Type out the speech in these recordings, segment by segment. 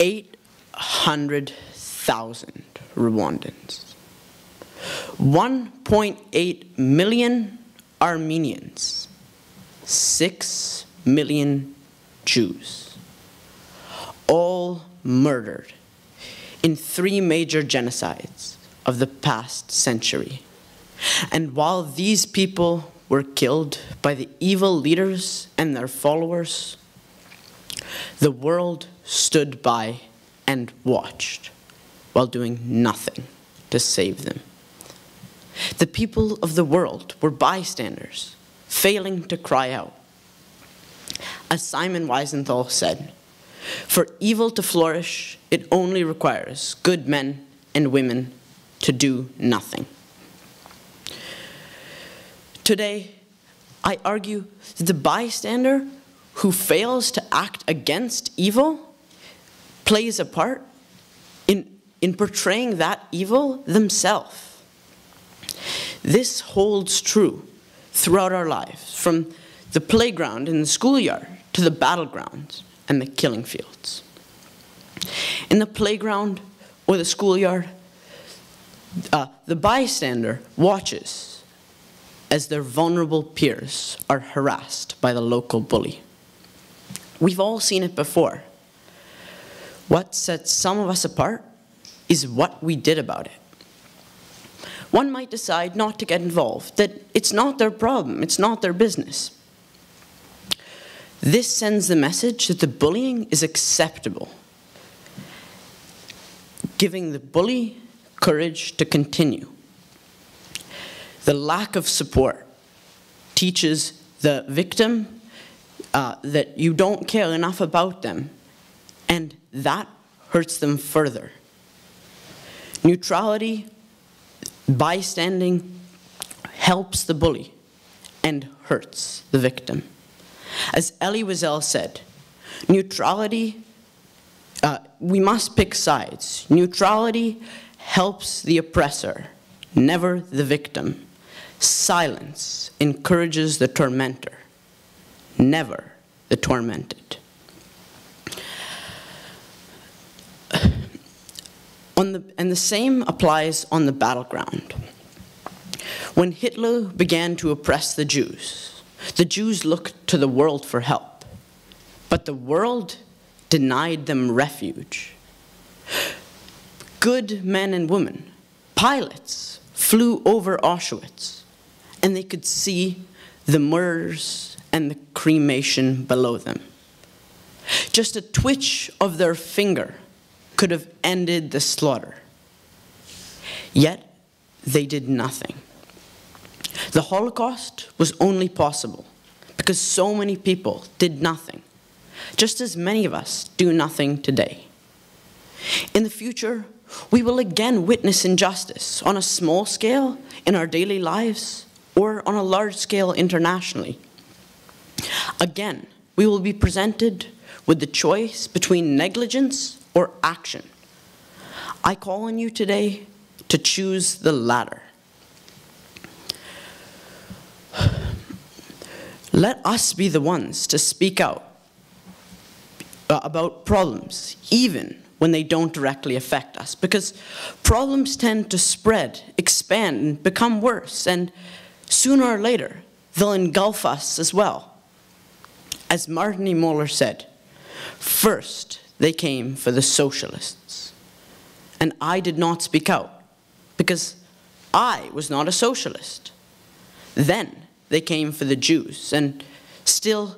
800,000 Rwandans, 1.8 million Armenians, 6 million Jews, all murdered in 3 major genocides of the past century. And while these people were killed by the evil leaders and their followers, the world stood by and watched while doing nothing to save them. The people of the world were bystanders, failing to cry out. As Simon Wiesenthal said, "For evil to flourish, it only requires good men and women to do nothing." Today, I argue that the bystander who fails to act against evil plays a part in portraying that evil themselves. This holds true throughout our lives, from the playground and the schoolyard to the battlegrounds and the killing fields. In the playground or the schoolyard, the bystander watches as their vulnerable peers are harassed by the local bully. We've all seen it before. What sets some of us apart is what we did about it. One might decide not to get involved, that it's not their problem, it's not their business. This sends the message that the bullying is acceptable, giving the bully courage to continue. The lack of support teaches the victim that you don't care enough about them, and that hurts them further. Neutrality, bystanding, helps the bully and hurts the victim. As Elie Wiesel said, neutrality, we must pick sides. Neutrality helps the oppressor, never the victim. Silence encourages the tormentor, never the tormented. And the same applies on the battleground. When Hitler began to oppress the Jews looked to the world for help, but the world denied them refuge. Good men and women, pilots, flew over Auschwitz, and they could see the murders and the cremation below them. Just a twitch of their finger could have ended the slaughter. Yet, they did nothing. The Holocaust was only possible because so many people did nothing, just as many of us do nothing today. In the future, we will again witness injustice on a small scale in our daily lives or on a large scale internationally. Again, we will be presented with the choice between negligence or action. I call on you today to choose the latter. Let us be the ones to speak out about problems, even when they don't directly affect us, because problems tend to spread, expand, and become worse, and sooner or later, they'll engulf us as well. As Martin Niemöller said, first, they came for the socialists. And I did not speak out because I was not a socialist. Then they came for the Jews, and still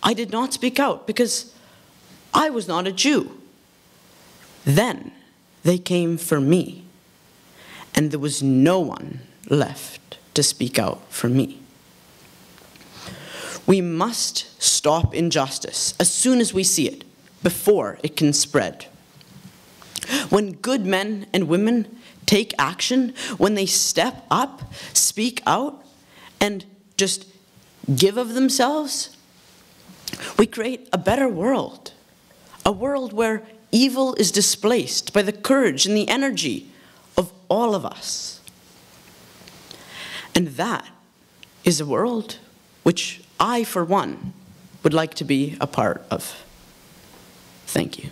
I did not speak out because I was not a Jew. Then they came for me, and there was no one left to speak out for me. We must stop injustice as soon as we see it, before it can spread. When good men and women take action, when they step up, speak out, and just give of themselves, we create a better world. A world where evil is displaced by the courage and the energy of all of us. And that is a world which I, for one, would like to be a part of. Thank you.